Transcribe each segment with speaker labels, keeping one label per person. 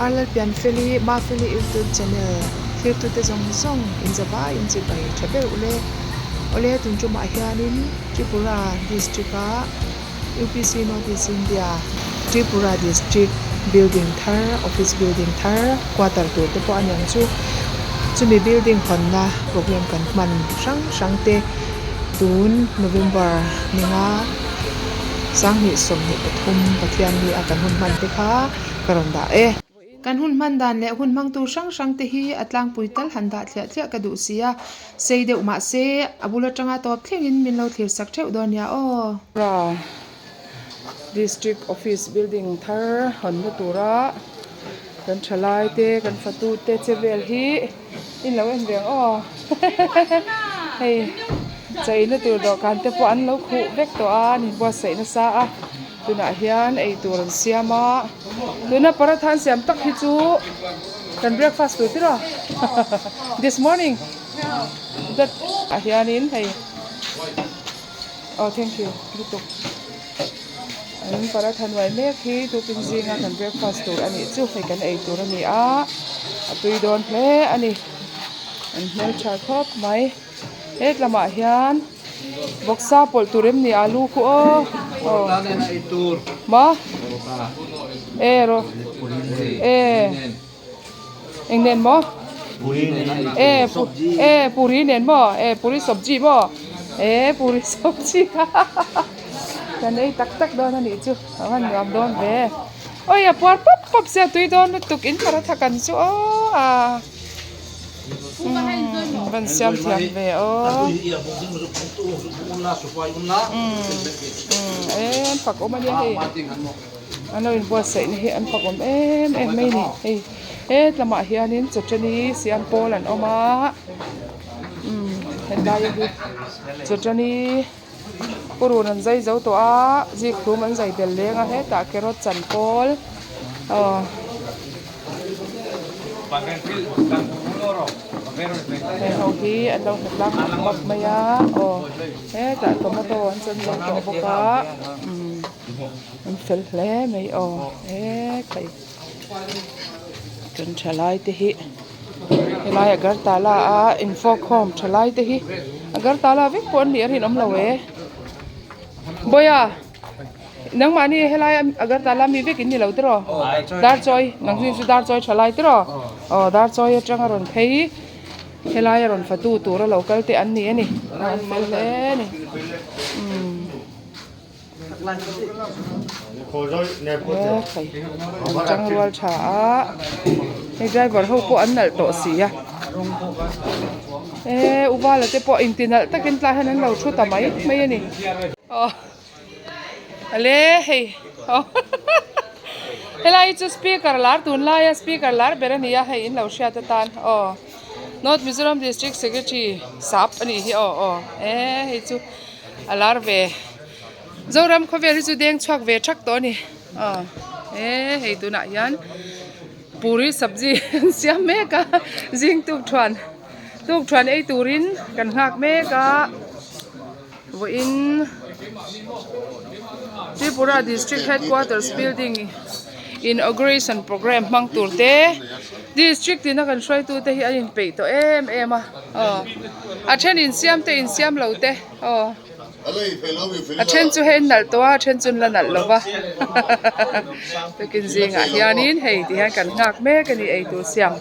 Speaker 1: Arlal pian feli ma feli YouTube channel thir tu te zong zong in zaba in chi bai thaber ole tunchu ma hianin Tripura district UPC North East India Tripura district building thar office building thar quarter tu te po anyang chu mi building khonna program kan man sang te tun November ninga sang ni som ni pathum pathian ni akan hun man te kha karon da kan hun man dan le hun mang tu sang te hi atlang puital handa thlia ka du sia sei deuh ma se abula tanga top thlengin min lo thlir sak theu don ya o ra district office building thar hon na tura kan thalai te kan fatu te chevel hi in lo en veng o hei chai na tur do kan te po an lo khu vek to a ni bo sei na sa a tuna hian ei tur siama tuna parathan siam tak hi chu kan breakfast tu tira this morning that hian in hey oh thank you lutuk an parathan wai mek hi tu pin zinga kan breakfast tur ani chu hei kan ei tur ani a atui don hle ani an hmel tha khop mai et lama hian boxa pol turem ni alu khu o ma ro engnen mo puri nen mo puri sabji mo puri sabji kan ei tak don ani chu han ngam don ve oi ya por pop se tui don tuk in para thakan chu ban siam thiam ve em phak om ani he ano in bo sei ni he an phak om em mai ni he lama hianin chutani siam pol an oma hen dai hi chutani puru nan zai zo to a ji khum an zai bel lenga he ta kerot chan pol hầu khi anh đâu thật lắm mập mày á thế tại tomato anh xin lên tổ bốc cá anh phèn lé mày thế cái cần trả lại thì hi lại agar tala Inkhawm trả lại thì hi agar tala biết cuốn địa thì nấm lâu ấy boy à nang mani helai agar tala mi ve kin ni lo tro dar choi nang sin su dar choi thalai tro dar choi atanga ron thei helai ron fatu tur local te an ni ani an fel le ni chang rual tha ei driver ho po an nal to si ya uwala te po intinal takin tla hanan lo thu ta mai ani ale hey helai chu speaker lar tun la ya speaker lar berania hey in lo sha ta tan North Mizoram district secretary sap ani hi hey chu alar ve zoram kho ve chu deng chhuak ve thak to ni hey tu na yan puri sabji siam me ka jing tuk thwan ei turin kan ngak me ka vo in Tripura district headquarters building inauguration program mang turte district tina kan shoi tu te hi anin pe to em a then in siam lo te a then chu hen nal to a then chun la nal lo wa to kin zinga hianin hei ti han kan ngak me kan ni ei tu siam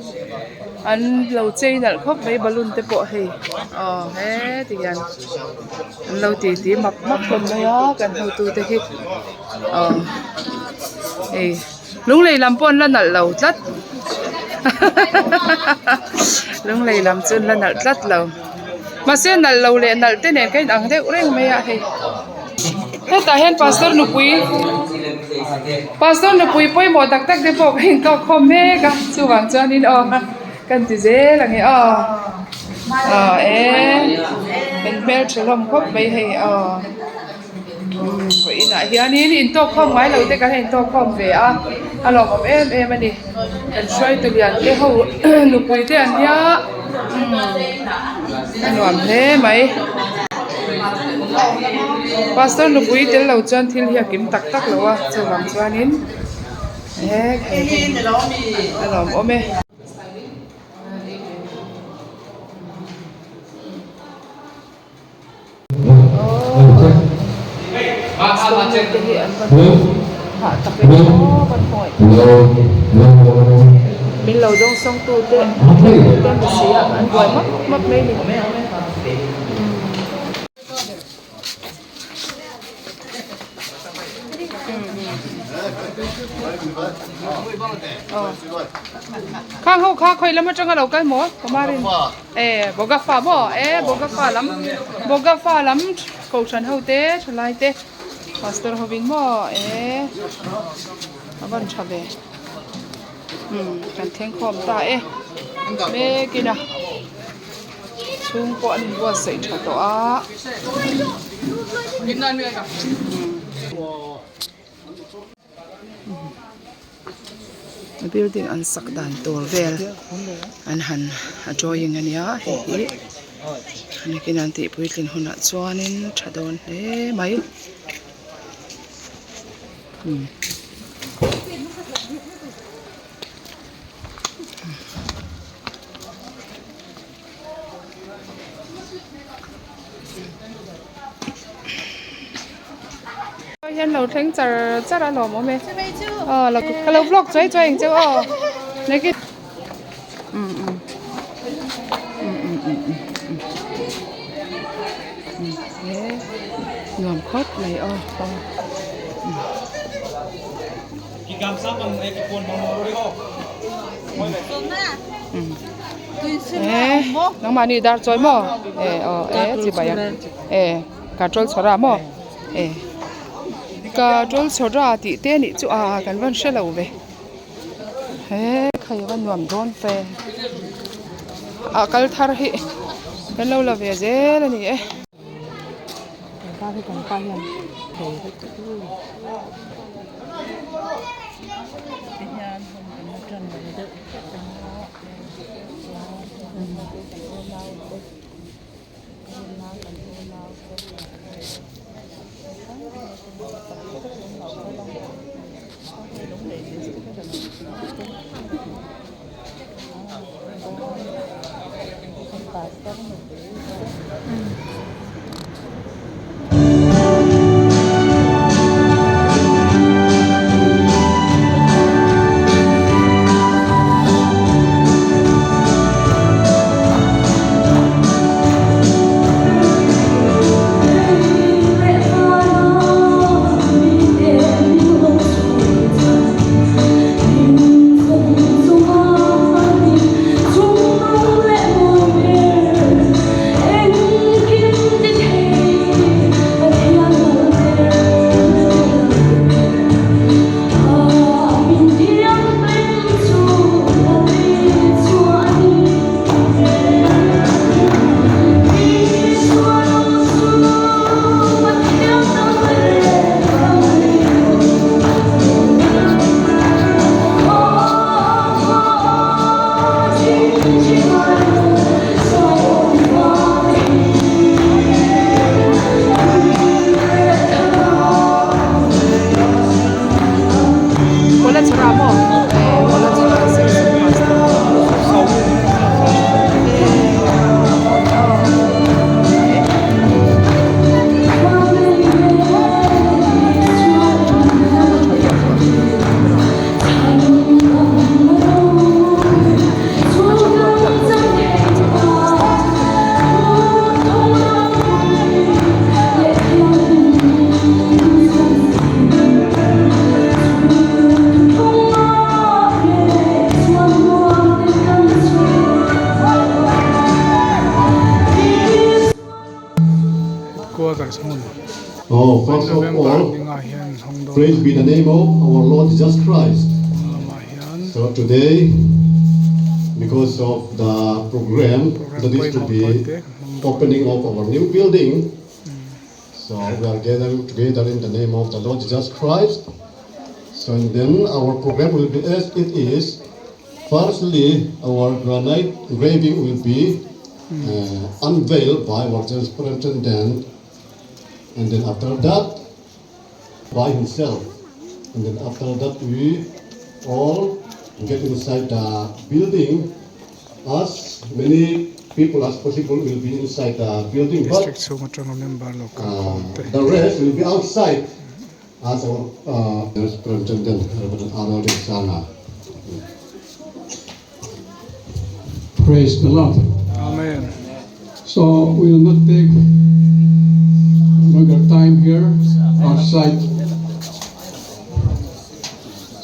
Speaker 1: an lo chei nal khop mai balloon te po hei he ti yan an lo ti mak kom mai a kan ho tu te hi ei lung lei lam pon la nal lo tlat lung lei lam chun la nal tlat lo ma se nal lo le nal te nen kai ang de ureng mai a hei he ta hen pastor nu pui poi mo tak de po hin to khom me ka chu wang chuan in kan ti je lang he en mel chelom khop mai hei ina hianin in to khom ngai lo te kan hen to khom ve alom em ani kan shoi tu lian ke ho nu pui te an ya nuam hle mai pastor nu pui tel lo chan thil hi kim tak lo wa chu wang chuanin lom ome mình lâu đông xong tu tệ mình xí ăn đuổi mất mấy mình khang hậu khang khơi lắm trong cái đầu cái mỏ của Marin boga pha bo boga pha lắm cầu trần hậu té trở lại té pastor hovin mo vẫn chả về kan theng khom ta me kina chung ko an bo sei tha to a kinnan me ka building an sak dan tor vel an han a drawing ania hi ani kinan ti puitlin huna chuanin thadon hle mai hiện lâu thánh chả chả là lò mồm mẹ là cái lâu vlog chơi chơi chứ này cái ngầm khót này
Speaker 2: cái cam sáp bằng cái cuốn bằng màu đấy
Speaker 1: không nó mà đi dar chơi mò chị bảo cả trôi xóa mò cả trôi xóa thì tên này chú cái vấn sẽ lâu về khai vấn làm đón về cái thar hi cái lâu là về dễ là nhỉ ta thì còn khai nhận
Speaker 3: Oh, first of all, praise be the name of our Lord Jesus Christ. So today, because of the program that is to be opening of our new building, so we are gathered together in the name of the Lord Jesus Christ. So and then our program will be as it is. Firstly, our granite engraving will be unveiled by our superintendent. And then after that, by himself. And then after that, we all to get inside the building. As many people as possible will be inside the building, but
Speaker 1: District so much member local
Speaker 3: the rest will be outside. As our President Arnold Sana. Praise the Lord.
Speaker 1: Amen.
Speaker 3: So we will not take longer time here outside.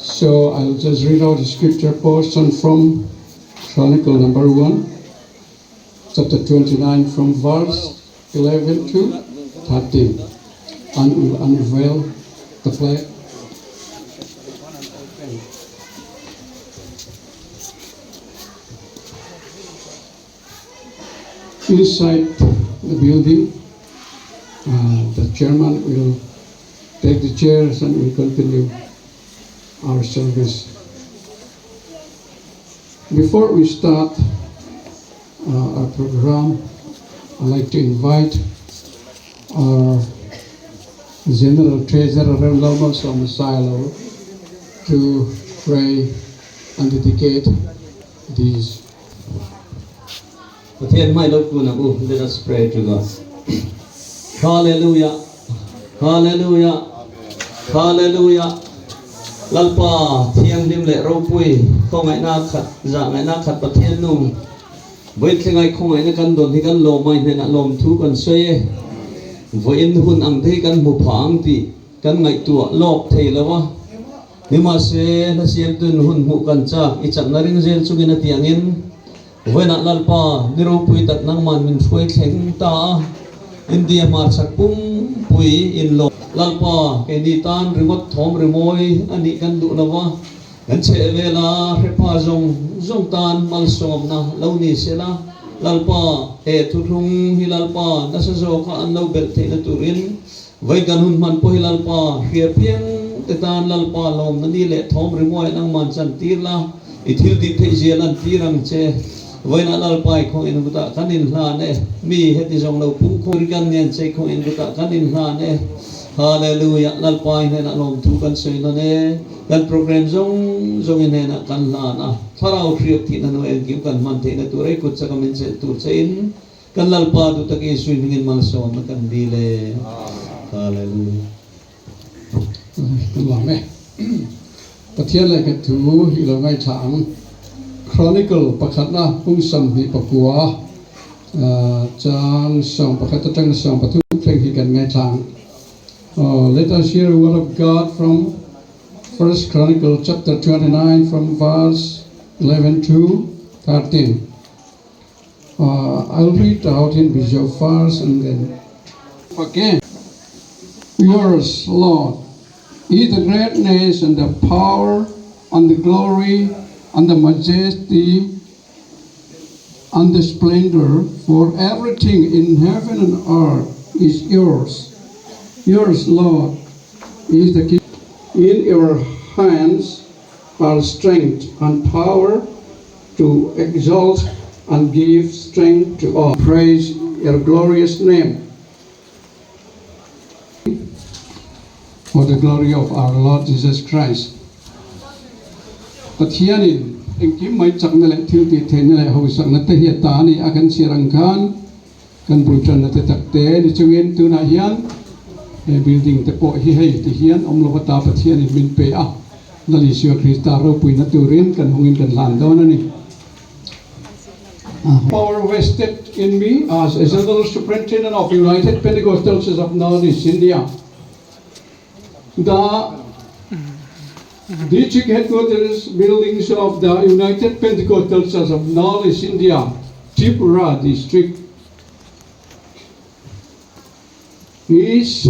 Speaker 3: So I'll just read out the scripture portion from Chronicle number 1, chapter 29, from verse 11 to 13, and we'll unveil the flag. Inside the building, the chairman will take the chairs and we'll continue our service. Before we start our program, I'd like to invite our General Treasurer Reverend Messiah to pray and dedicate these. Let us pray to God. Hallelujah. Hallelujah. Hallelujah. Lalpa thiang dim le ro pui không ai na khat za ngai na khat pathian num với thengai không ai na kan don hi kan lo mai ne na lom thu kan soye với in hun ang thi kan mu phang ti kan ngai tu lok thei lawa nima se na siam tun hun mu kan cha I chang na ring zel chu gina tiangin với na lalpa ni ro pui tat nang man min phoi thleng ta India mar sak pum pui in lo lalpa ke ni tan remote thom remoi ani kan du lawa kan che vela repa zong tan mal som na lo ni sela lalpa e thu thung hi lalpa na sa zo ka an lo bel the na turin vai kan hun man po hi lalpa hria piang te tan lalpa lom na ni le thom remoi nang man chan tir la I thil di the jelan tirang che với na lalpai không in buta kan in hla ne mi heti zong lo pu khur kan ngen che không in buta kan in hla ne hallelujah lalpai ne na lom thu kan sei na ne kan program zong in ne na kan hla na tharau kriop thi na no en kim kan man the na tu re kut sa kamen se tu chein kan lalpa tu tak Yesu ngin mal so na kan dile hallelujah amen pathian lai ka thu hi lo ngai thang Chronicle pakhatna pungsam hi pakua chang song pakhat tang song patu thleng hi kan ngai thang let us hear a word of God from First Chronicle chapter 29 from verse 11 to 13. I'll read out in visual first and then again. Yours, Lord, is the greatness and the power and the glory and the majesty and the splendor, for everything in heaven and earth is yours. Yours, Lord, is the kingdom. In your hands are strength and power to exalt and give strength to all. Praise your glorious name. For the glory of our Lord Jesus Christ. Pathianin engkim mai chakna le thil ti thein le ho sakna te hi ta ni akan sirang khan kan bultran na te takte ni chungin tu na hian e building te po hi hei ti hian om lo ta pathianin min pe a lali sia krista ro pui na turin kan hungin kan lan don ani power vested in me as a general superintendent of United Pentecostal Church of Northeast India. The district headquarters buildings of the United Pentecostal Church of Northeast India, Tripura district, is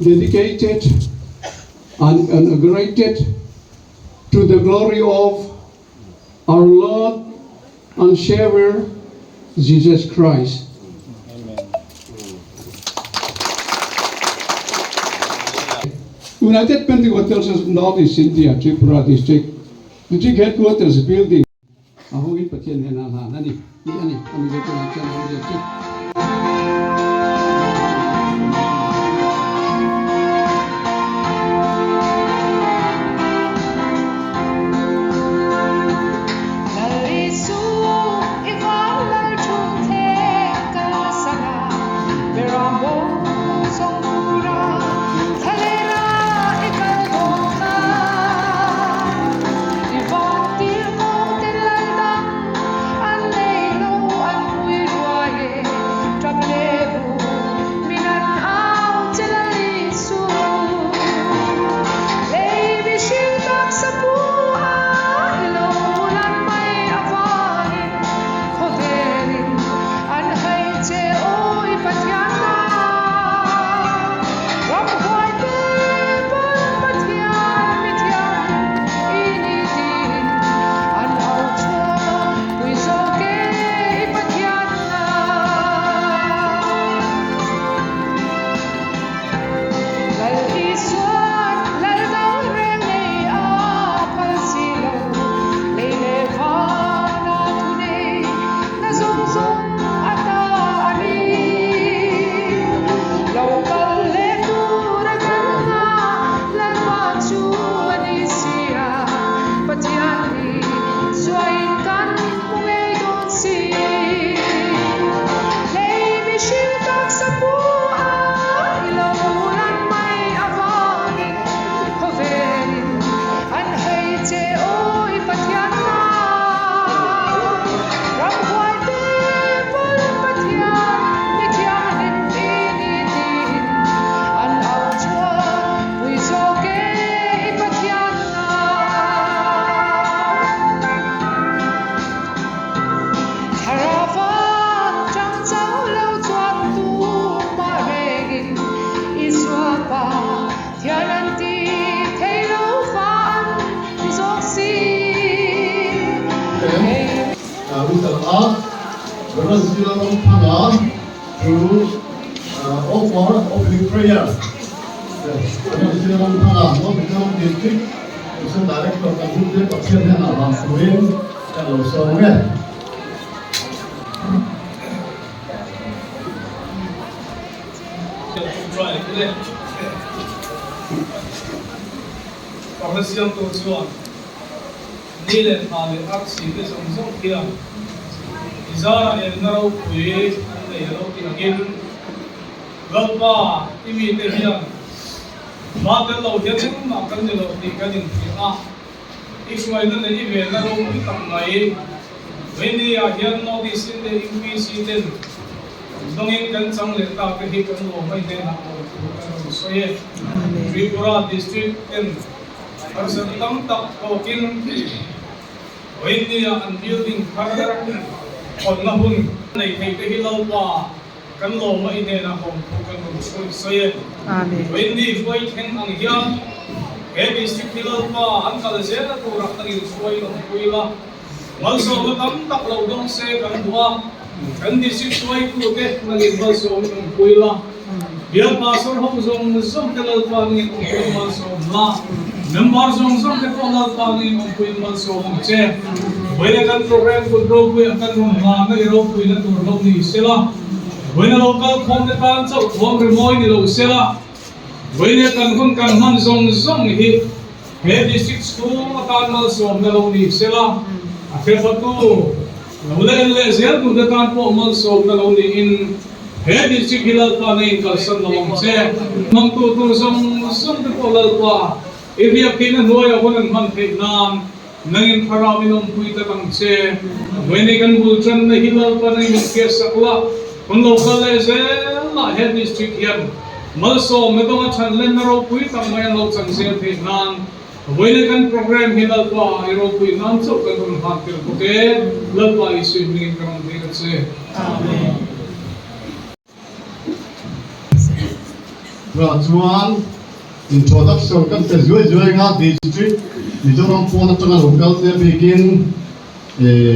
Speaker 3: dedicated and inaugurated to the glory of our Lord and Savior Jesus Christ. United Pentecostal Church of Northeast India, Tripura district, district headquarters building. Ahongin pathian hena na nani, ni ani, kami betul macam dia. through offer opening prayer.
Speaker 2: Siang tu cuan, ni le thale aksi le song kia. Izara naro kui, ane naro kinagin. Galpa imi te hian, makan lau hian makan ni lau tikanin kia. Isway na le ibe naro kitang mai. Wini hian notice le UPC ten. Dongin kan sang le ta ke hi kan lo mai ten ako. Soye, Tripura district ten. Person tam tak kokin Wendy ang building para on na hun nay kay kahilaw pa kan lo maine na kung kan soye Wendy boy ken ang hiyan heavy stick hilaw pa ang kalasera turak tagil soy ng kuila malso tam tak law dong se kan dua kan district soy kuke naging malso ng kuila dia pasor hom zong kalal pa ng malso na member zong ke kolal tani mong kuin man so mong che wala kan program ko bro ko akan na na iro ko ina tur lo ni sila wala local competent sa wong remoy ni lo sila wala kan kun kan man zong hi he district school akan mal so na lo ni sila akhir patu wala le zel tu da kan po mal so na lo ni in he district hilal pa na in kalsan na mong che mang tu zong ke kolal pa if you have been noy ako ng mantik nan nangin paraminom puita kang che when they can bulchan na hilal pa na yung kesakla kung local la head district yan malso medong chanlen na raw puita mayan lo sang selfie nan when they can program hilal pa iro puita nan so kung hantil ko ke lal pa isu mingin karang dikat se amen
Speaker 3: Rajuan introduction kan terjual nga district Mizoram phone tanga local te begin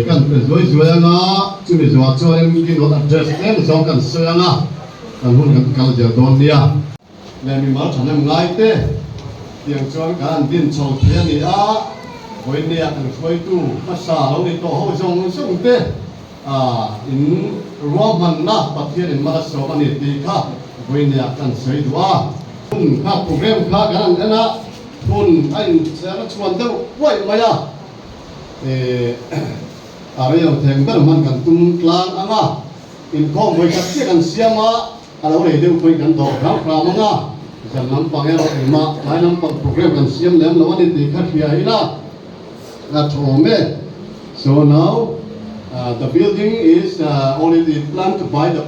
Speaker 3: kan terjual nga chumi zwa cho em begin not address em so kan nga kan hun kan kal ja don dia le mi ma thanem ngai te tiang chuan kan din chou thia ni a hoi ne kan khoi tu ma sa lo ni to ho jong sung te in roman na pathian in ma so ani ti kha hoi ne kan sei dua ha program kha kan ana pun ai sa chuan te wai maya ariyo theng ber man kan tum tlang anga Inkhawm moi ka kan siama alo re deu koi kan do ra manga jan nam pangero ma lai nam pang program kan siam lem lo ani ti kha thia ina na thome so now the building is already planned by the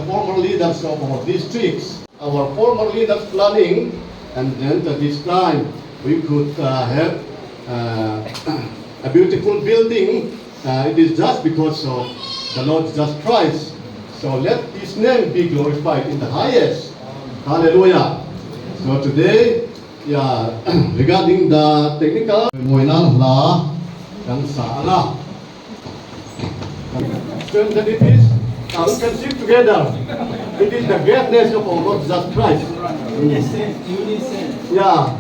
Speaker 3: former leaders of our districts. Our former leaders planning, and then at this time we could have a beautiful building. It is just because of the Lord Jesus Christ. So let His name be glorified in the highest. Hallelujah. So today, regarding the technical, strengthen it is. We can sing together. It is the greatness of our Lord Jesus Christ. Yeah.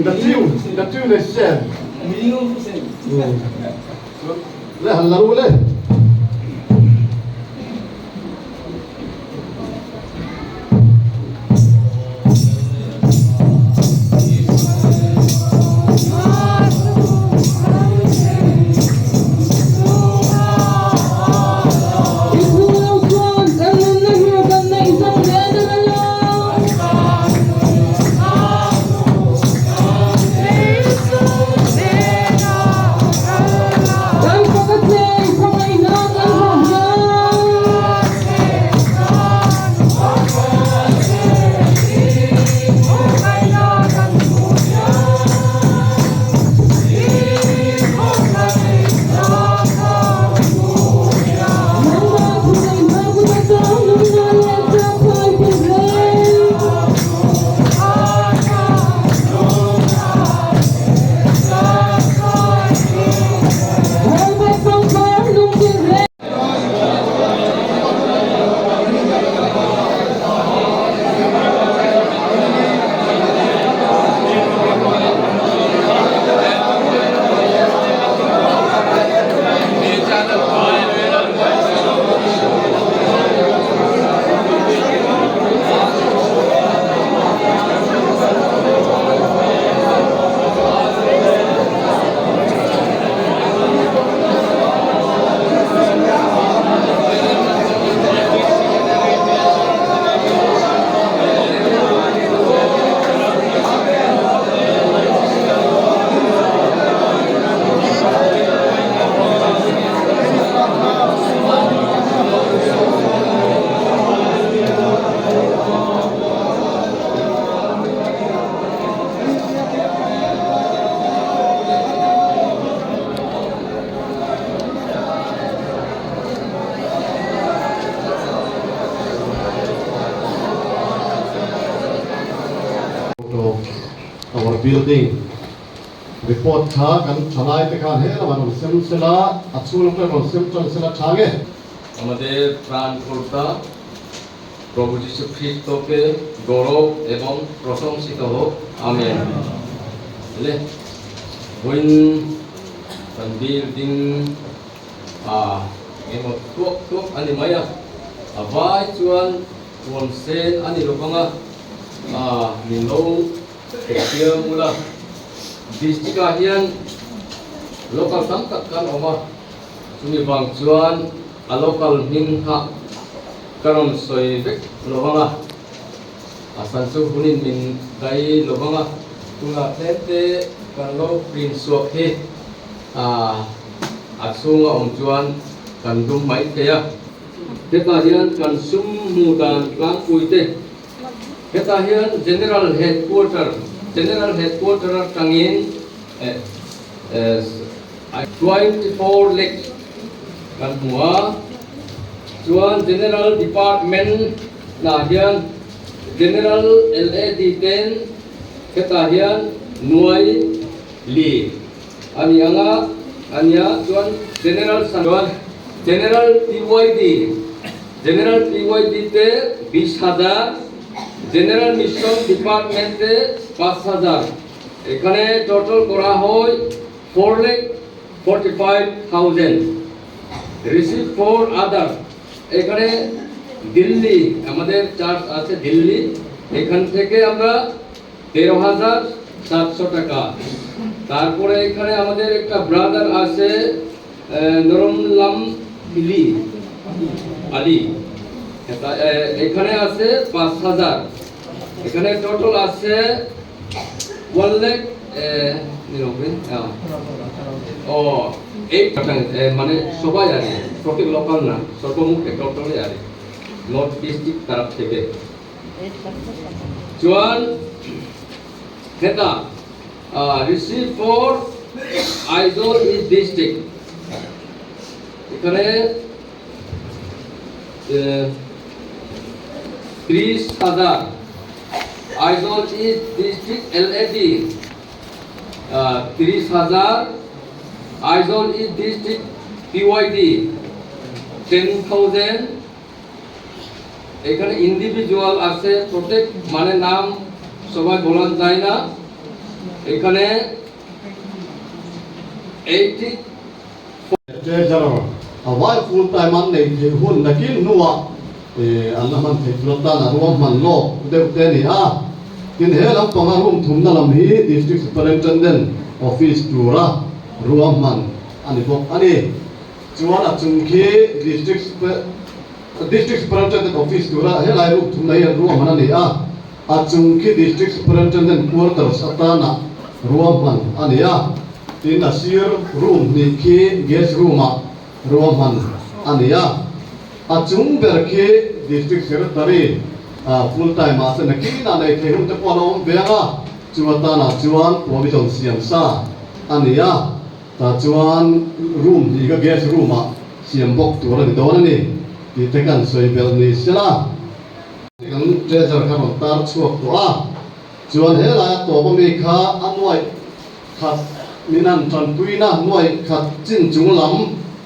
Speaker 3: The tune is said.
Speaker 4: Don't forget to
Speaker 3: building report kha kan thalai te khan he la ban sem sela achul pe ron sem chon sela thage
Speaker 4: আমাদের প্রাণকর্তা প্রভু যীশু খ্রিস্টকে গৌরব এবং প্রশংসিত হোক amen le when kan building emot tuk ani maya avai chuan won sen ani lokanga min lo tiang mula district a hian local tam tak kan oma chumi bang chuan a local min ha karon soi vek lovanga asan chu hunin min dai lovanga tunga tete kan lo prin suak he asunga chuan kan dum mai theya heta hian kan sum mu dan tlang puite heta hian general headquarter tangin 24 lakh kan hua chuan general department na hian general LAD 10 heta hian nuai li ani anga ania chuan general sanwan general PYD te 20,000 general mission department te 5,000 এখানে টোটাল করা হয় 4,45,000 receive for other এখানে দিল্লি আমাদের চার্জ আছে দিল্লি এখান থেকে আমরা 13,700 টাকা তারপরে এখানে আমাদের একটা ব্রাদার আছে নরমলাম আলী এখানে আছে 5,000 এখানে টোটাল আছে 1 লাখ 8 মানে সবাই আছে প্রত্যেক লোকাল না সর্বমুখে টোটালে আছে নর্থ ডিস্ট্রিক্ট তরফ থেকে জোয়ান হেতা receive for Aizawl is district এখানে 30,000 Aizawl is district LAD 30,000 Aizawl is district PYD 10,000 এখানে ইন্ডিভিজুয়াল আছে প্রত্যেক মানে নাম সবাই বলা যায় না এখানে 80
Speaker 3: je jaro awai full time man nei je hun nakin nuwa alaman the flota na ro man lo de te ni a tin he lam panga rum thum na lam hi district superintendent office tura ruam man ani bok ani chuan a chungki district superintendent office tura he lai ru thum nei ruam man ani a chungki district superintendent quarters atana ruam man ani a tin a sir room ni ki guest room a ruam man ani a chung ber ki district secretary full time as na ki na nei thehun te polom benga chuatana chuan provision siam sa ani a ta chuan room ni ga guest room a siam bok tur ni don ani ti te kan soi bel ni sela kan treasure kan tar chuak to a chuan he la to ba mi kha anwai khat minan tran puina noi khat chin chung lam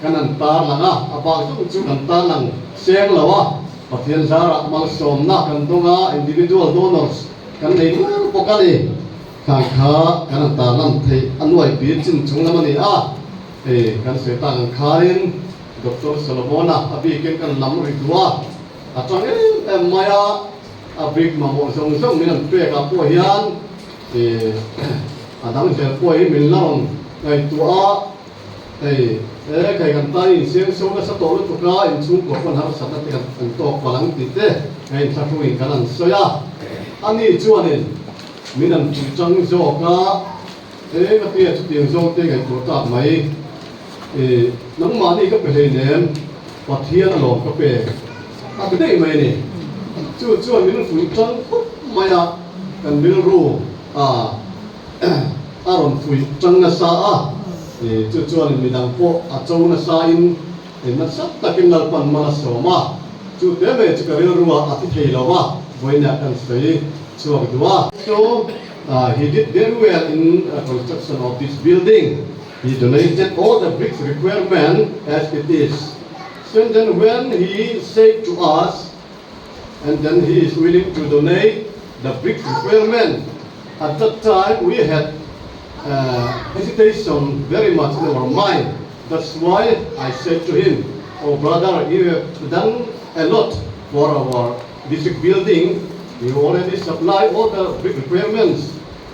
Speaker 3: kanan tar langa apa chu kan tar lang seng lawa pathian zara mal som na kan donga individual donors kan nei pokali kha kanan tar lam thei anwai pi chin chung lam ani a kan se tang khain Dr. Solomona abi kan lam ri duwa atang maya abrik mamo song minan pe ka po hian adang se poi min long kai tua kai kan tai siang so na sa to lu ka in chung ko kon har sa ta kan to palang ti te kai sa fu in kan soya ani chuanin minan chu chang zo ka ka ti chu tiang zo te kai to ta mai nang ma ni ka pe nem pathian lo ka pe a ke dei mai ni chu minan fu chang maya kan bil ru aron fui chang na sa a chu mi dang po a chau na sa in na sat takin nal pan ma so ma chu te me chu ka ri ruwa a ti thei lawa boina kan sei chu ak duwa chu he did very well in construction of this building. He donated all the bricks requirement as it is. So then when he said to us, and then he is willing to donate the bricks requirement, at that time we had hesitation very much in our mind. That's why I said to him, "Oh brother, you have done a lot for our district building. You already supply all the brick requirements.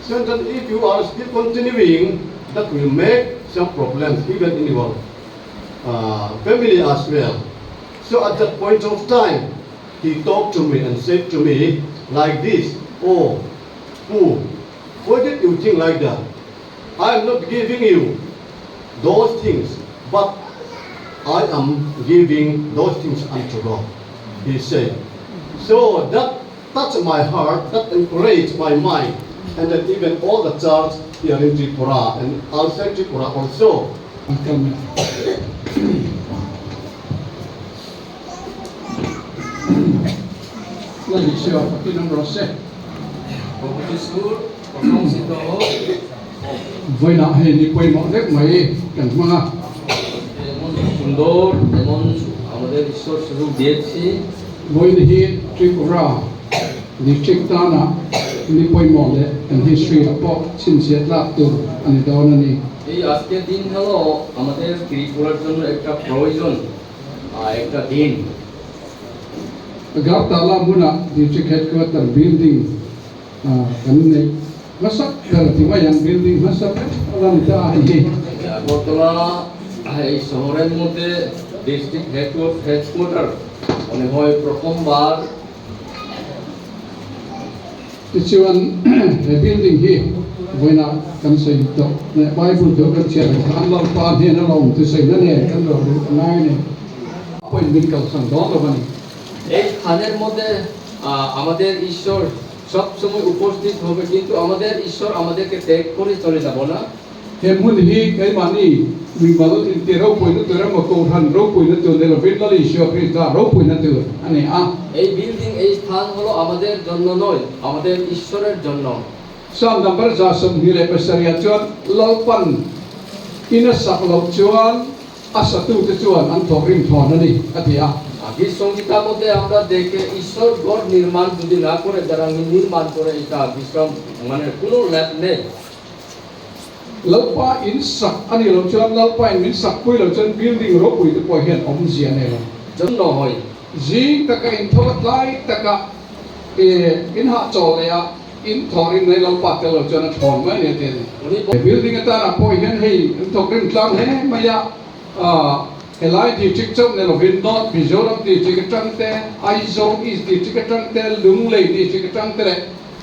Speaker 3: So that if you are still continuing, that will make some problems even in your family as well." So at that point of time, he talked to me and said to me like this, "Oh, why did you think like that? I am not giving you those things, but I am giving those things unto God," he said. So that touched my heart, that encouraged my mind, and that even all the church here in Tripura and outside Tripura also.
Speaker 5: Với nãy thì đi quay mọi đất mấy cảnh mà
Speaker 4: সুন্দর যেমন আমাদের ঈশ্বর সুযোগ দিয়েছি
Speaker 5: với đi Tripura district ta na đi quay mọi đất and history about xin xét lại từ anh đó này
Speaker 4: এই আজকের দিন হলো আমাদের ত্রিপুরার জন্য একটা প্রয়োজন একটা দিন
Speaker 5: agar tala muna district headquarter building kan này masak dari yang building masak orang ta ini
Speaker 4: বর্তমানে এই শহরের মধ্যে ডিস্ট্রিক্ট হেডকোয়ার্টার মনে হয় প্রথমবার
Speaker 5: Tujuan building here, buena kan saya itu, Bible itu kan siapa kan lalu pakai lalu tu saya ni kan lalu naik ni, apa yang dikau sanggup apa ni?
Speaker 4: এই স্থানের মধ্যে আমাদের ঈশ্বর সব সময় উপস্থিত হবে কিন্তু আমাদের ঈশ্বর আমাদেরকে ত্যাগ করে চলে যাব না
Speaker 5: Hemun hi kai mani bimbalo ti rau poina tu ram ko han rau poina tu de la bindali sho krista rau poina tu ani a
Speaker 4: এই বিল্ডিং এই স্থান হলো আমাদের জন্য নয় আমাদের ঈশ্বরের জন্য
Speaker 5: sam number za sam hi le pasaria chuan lalpan ina sak lo chuan asatu te chuan an thorim thon ani atia
Speaker 4: গীত সংগীতার মধ্যে আমরা দেখে ঈশ্বর গড় নির্মাণ যদি না করে যারা নির্মাণ করে এটা বিশ্রাম মানে কোনো ল্যাব নেই
Speaker 5: lalpa in sak ani lo chuan lalpa in sak pui lo chuan building ro pui te poi hian om zia ne lo
Speaker 4: জন্য হয়
Speaker 5: jing taka in thot lai taka in ha chol ya in thorim nei lalpa te lo chuan thon mai ne te building ta na poi hian hei thorim tlang he maya Elai district chok ne lo vin not Mizoram district tang te Aizong East district tang te Lunglei district tang te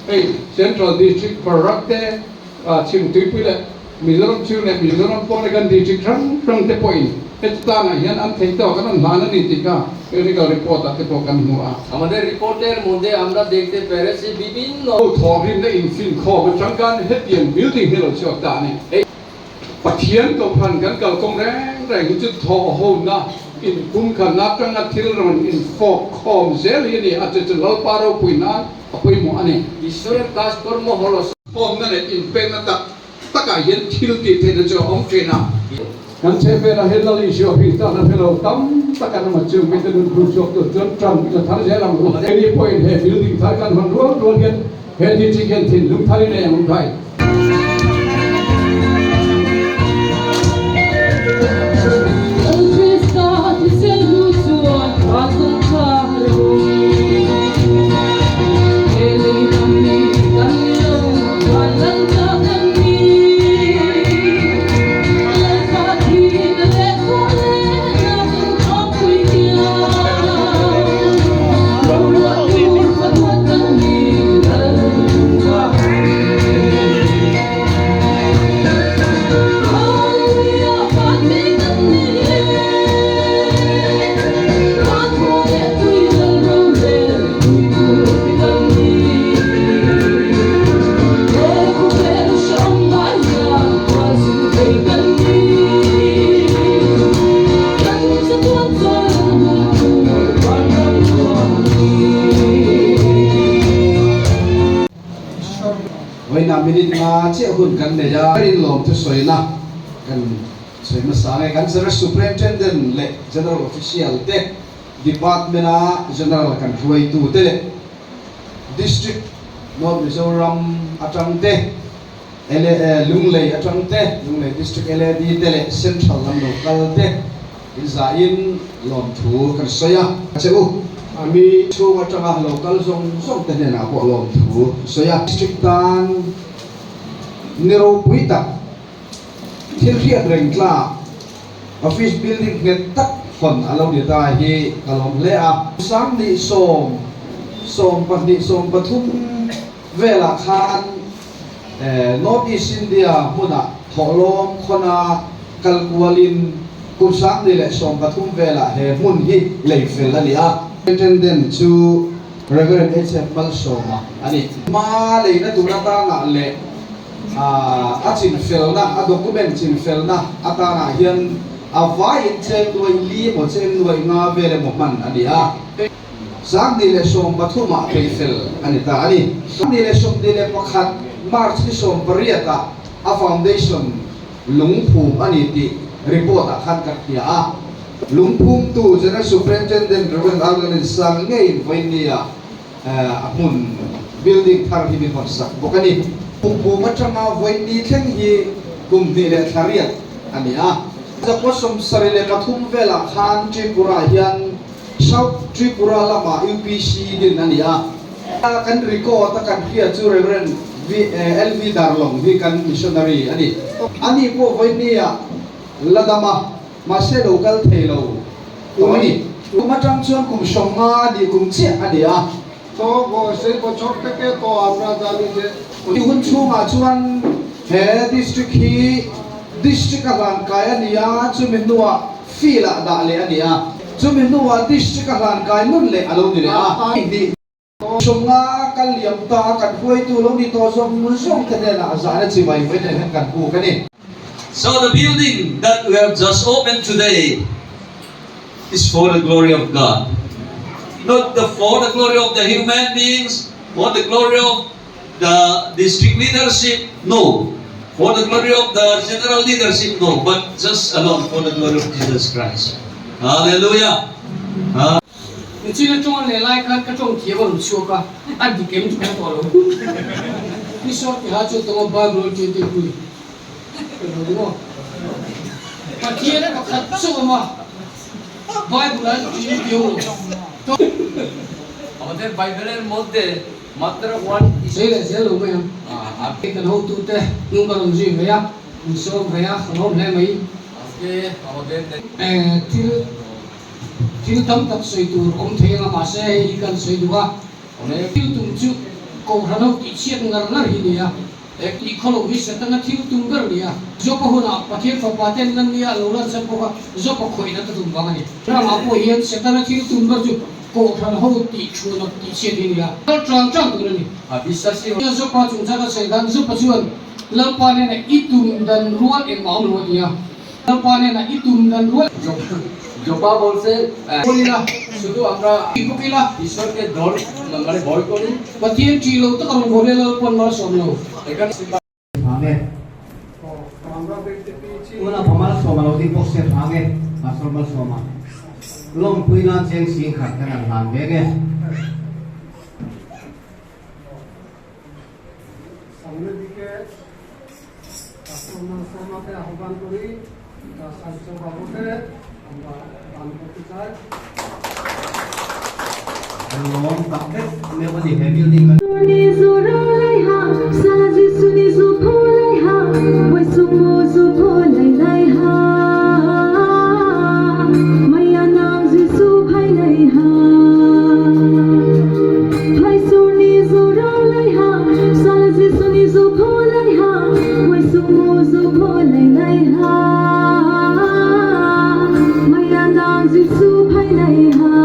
Speaker 5: hey Central district Barak te Chim Tripui le Mizoram chu ne Mizoram Polygon district tang te point et ta na hian an thei to kan lana ni tika clinical report ate po kan hua
Speaker 4: আমাদের রিপোর্টের মধ্যে আমরা দেখতে পেরেছি বিভিন্ন
Speaker 5: thorim ne infin kho chang kan hetian building helo chok ta ni pathian to phan kan kal kong reng chu tho ho na in kum khan na tang a thil ron in fok khom zel ni a chu lal paro puina apoi mo ane
Speaker 4: ঈশ্বরের কাজকর্ম হলো
Speaker 5: pom na ne in pe na ta ka yen thil ti the na jo ong trena kan che pe na hel li sho hi ta na phelo tam ta kan ma chu me te dun chok to chon tram ta thar je lam ro any point he building thar kan hon ro gen he ti chi gen thin lung thari ne ong thai เจ้าหุ่นกันเนี่ยจะรินลมทุสวยนะกันสวยมาสายกัน General Superintendent และ General Official เตะ Department นะ General กันช่วยตู้เตะ District North Mizoram อาจารย์เตะลุงเลยอาจารย์เตะลุงเลย District ดีเตะ Central ลำลูกกันเตะอินซาอินลมถูกันสวยเจ้ามีช่วงจังหวะ local ส่งเตะเนี่ยนะพวกลมถูสวย District ตันนิโรปุยตักที่เรียกเร่งกล้า Office Building เงินตักคนอารมณ์ดีตาฮีอารมณ์เละสามนิส่งปฏิส่งปทุมเวลาคานNorth East India มุนะทอลมคนกัลกัวลินกุศลนี่แหละส่งปทุมเวลาเหมุนฮีเลเฟลนี่Attendant to Reverend H.F. Balsoma อันนี้มาเลยนะตุลาตาหนักเลยจินเฟลนะด็อกเมนต์จินเฟลนะตาหนักยันวายเจนด้วยลีหมดเจนด้วยงาเวลหมดมันอันนี้สักนี่เลยส่งปฐุมไปเฟลอันนี้ตาอันนี้สักนี่เลยส่งนี่เลยประคัดมาร์ชที่ส่งปริยัติฟาวเดชั่นหลงภูมิอันนี้ที่รีพอร์ตขันกันที่หลงภูมิตู้จะนั่ง Superintendent หรือว่าอะไรนี่สังเกตไว้เนี่ยหุ่น building ทางที่มีคนสักบอกกันนี่ปุ่มปุ่มมันจะมาไว้นี่แค่นี้กลุ่มนี่แหละทารีตอันนี้จะผสมสริเลปฐุมเวลาขันทริปุระยันชาวทริปุระละมา UPC ดินอันนี้กันริโก้ตะกันเพียจู Reverend LV Darlong วิกัน missionary อันนี้พวกไว้นี่ละดามาเซโลกัลเทโลตัวนี้กุมจังชวนกุมชงอาดีกุมเชี่ยอันนี้ตัวก็เซโลชอบเตะตัวอับราดาลิเจที่หุ่นชูมาชวนdistrict ฮี district กันกายอันนี้จุมินัวฟีละดาเลอันนี้จุมินัว district กันกายนุ่นเลยอารมณ์นี่ดีชงอากันเลี้ยงตากันคุยตัวลงดีตัวส่งมุนส่งกันเนี่ยนะสารจีไว้ไว้ในกันกูกันนี่
Speaker 6: So the building that we have just opened today is for the glory of God. Not for the glory of the human beings, for the glory of the district leadership, no. For the glory of the general leadership, no. But just alone for the glory of Jesus Christ. Hallelujah.
Speaker 7: Chỉ là trong này lại các trong kia vẫn chưa cả anh đi kiếm chúng tôi rồi đi short thì hai chỗ tôi ba rồi chuyện tiền quỷ đúng không mà kia đấy có thật số mà vai của anh chỉ tiêu rồi
Speaker 4: আমাদের বাইবেলের মধ্যে মাত্র one
Speaker 7: đây là sẽ luôn mấy em cái cần hậu tu tê nhưng mà làm gì vậy á mình số vậy á không hôm nay mấy
Speaker 4: আজকে আমাদের
Speaker 7: thiếu tâm tập suy tu ông thầy mà sẽ ikan suy tu à
Speaker 4: অনেক
Speaker 7: thiếu tung chú cầu ra đâu tí chiết ngar ngar hi đi à đi khâu lâu hết sẽ tăng thiếu tung gar đi à do có hôn áp bắt hiện pháp tên ngân đi à lâu lần sẽ có do có khởi nó tung vang này ra mà có hiện sẽ tăng thiếu tung gar chú cầu ra hậu tí chu nó tí chiết hi đi à nó tròn tròn tu này
Speaker 4: বিশ্বাসী
Speaker 7: do có chúng ta có sẽ gan do có chuan lâm pa này ít tung dan ruột em máu ruột đi à lâm pa này ít tung dan ruột
Speaker 4: জোপা বলছে
Speaker 7: বলি না
Speaker 4: শুধু আমরা
Speaker 7: কি কপিলা
Speaker 4: ঈশ্বরকে ধর মানে ভয় করি
Speaker 7: Patien chilo to karon bole lo pon mar somlo.
Speaker 4: এখানে
Speaker 8: Amen. Una pamal soma lo di posse age asol mal soma. Long puina cheng sing khat kana han vege.
Speaker 9: সামনের দিকে সমাকে আহ্বান করি সাহিত্য বাবুকে আমরা দান করতে চাই
Speaker 8: Long takte me bodi heavy ding
Speaker 10: Suni zura lai ha, saji suni zupo lai ha, wai sumo zupo lai ha, maya nang zi su bhai lai ha, bhai suni zura lai ha, saji suni zupo lai ha, wai sumo zupo lai ha, maya nang zi su bhai lai ha.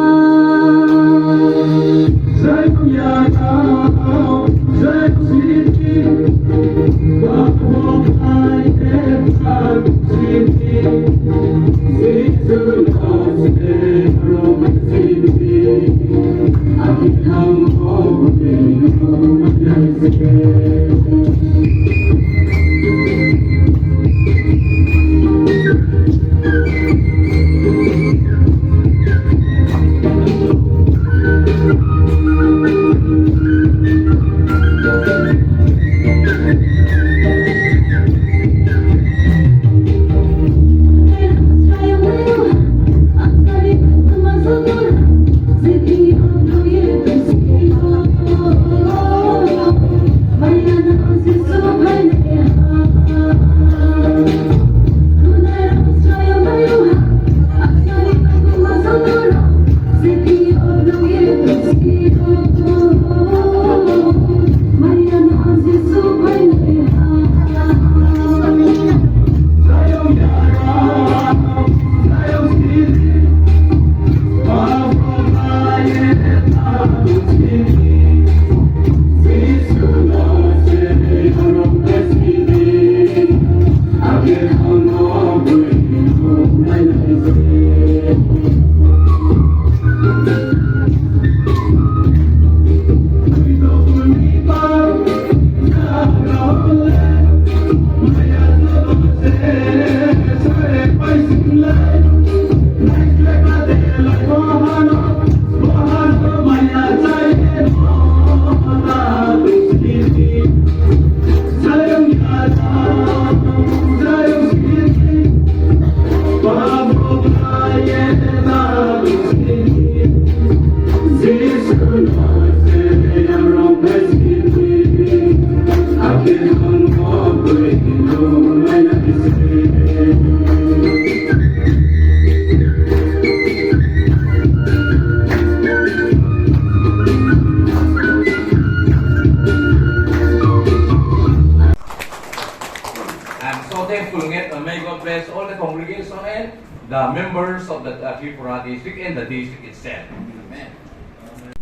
Speaker 4: congregation and the members of the Tripura district and the district itself. Amen.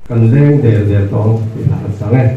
Speaker 11: Cần lên để tông thì là sáng nay.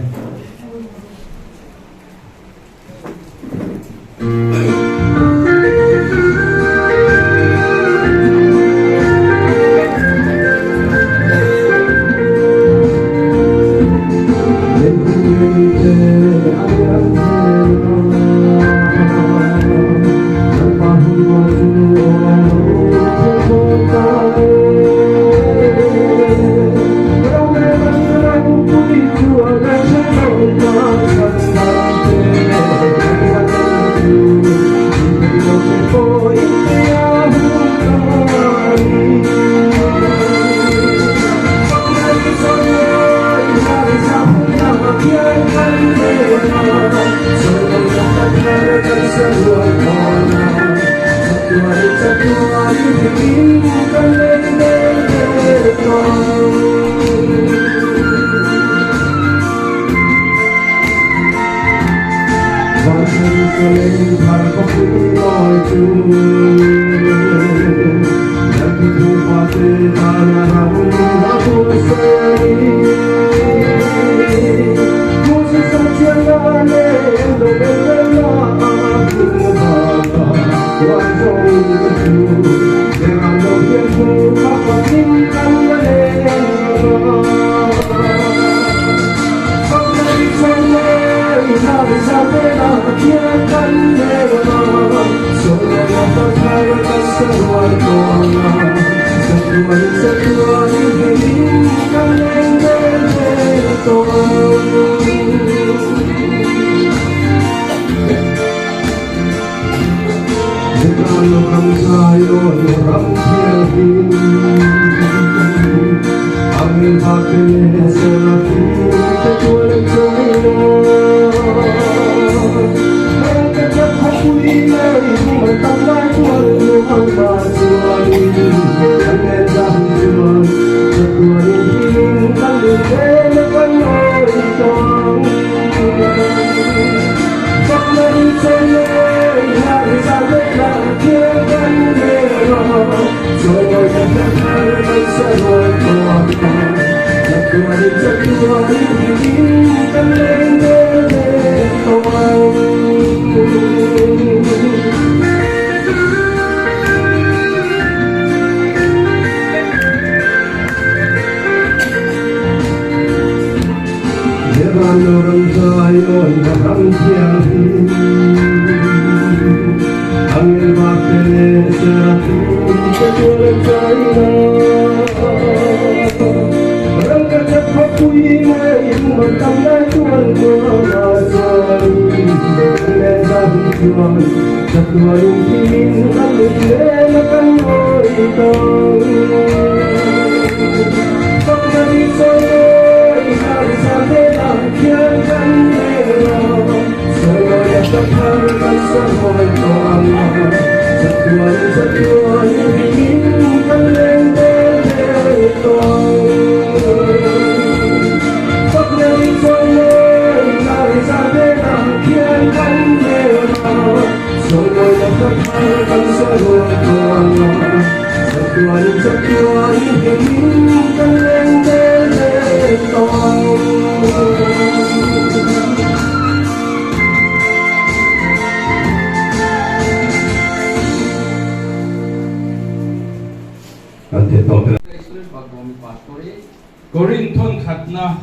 Speaker 2: Corinthon khatna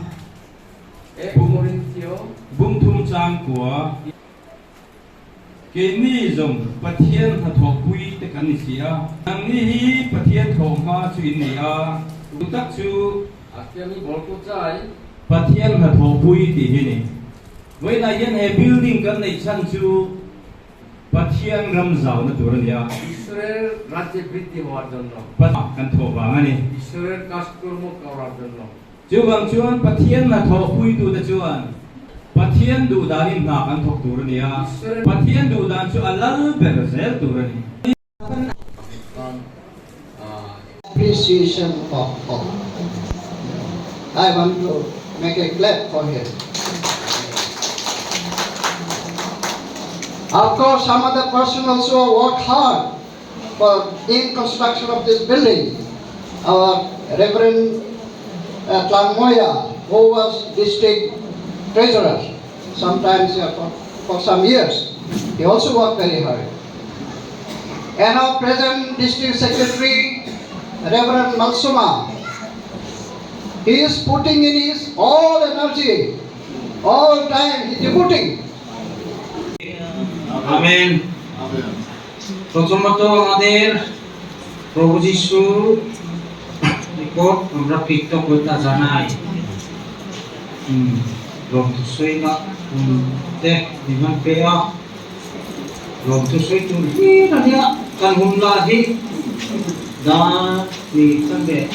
Speaker 2: bung thum chang kwa ke ni zong pathian tha thok pui te kan sia nang ni hi pathian thok ma chu in nei a utak chu
Speaker 4: Akyami bolko chai
Speaker 2: pathian tha thok pui ti hi ni wei na yen he building kan nei chan chu pathian ram zau na tur nia
Speaker 4: Israel Rajya Briti howar jonno
Speaker 2: pat kan thok ba ngani
Speaker 4: Israel kaskurmo kawar jonno
Speaker 2: chuwang chuan pathian na thok pui tu da chuan pathian du danin na kan thok tur nia pathian du dan chu alal ber zel tur ni
Speaker 9: Appreciation of all. I want to make a clap for him. Of course, some other person also work hard in construction of this building, our Reverend Tlang Moya, who was district treasurer, sometimes for some years, he also worked very hard. And our present district secretary, Reverend Malsuma, he is putting in his all energy, all time, he is devoting.
Speaker 12: Amen. প্রথমত আমাদের প্রভু যিশুর নিকট আমরা কৃতজ্ঞতা জানাই। গ্রন্থসই না দেখ দিমান পেয়া গ্রন্থসই তুলহি Rania kan humlahi da ni sambe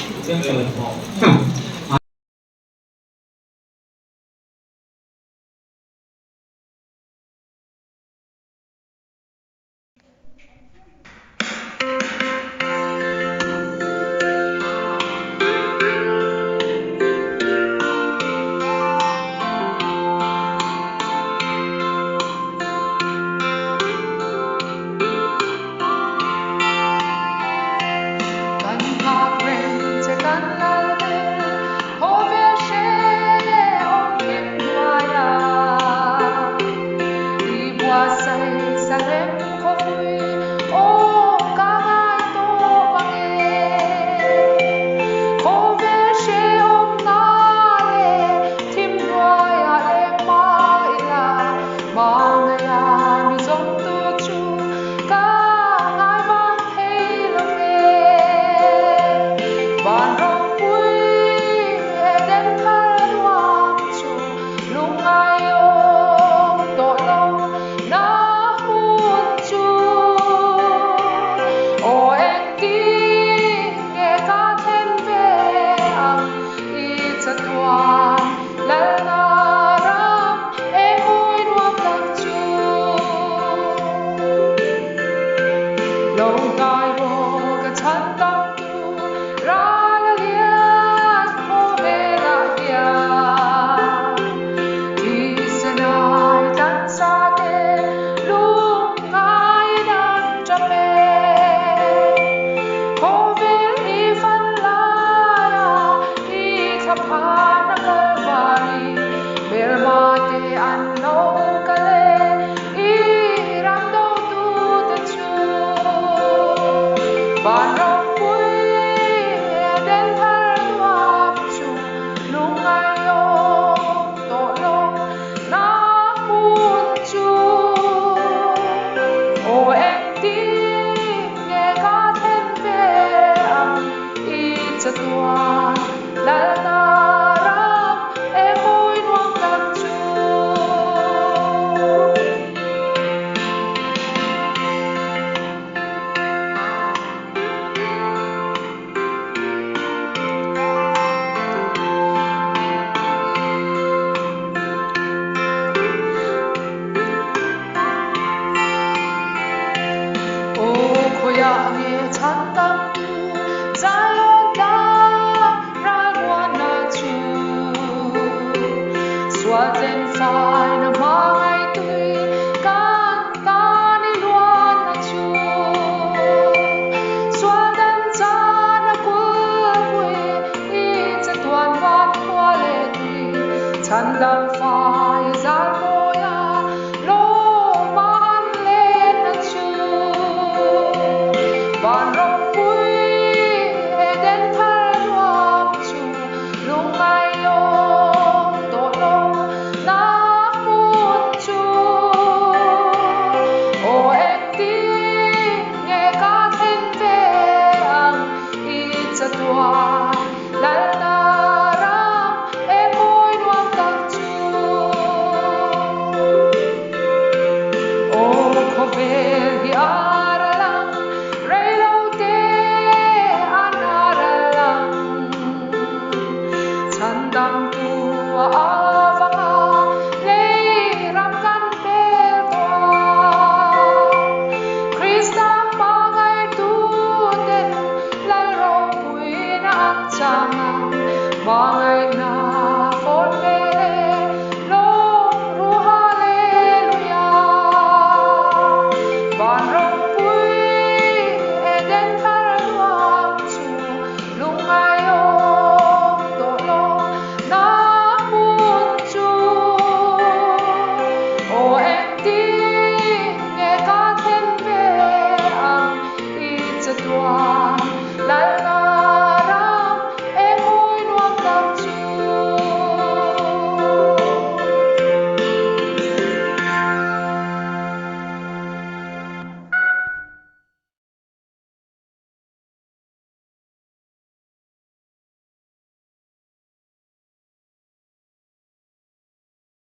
Speaker 10: ta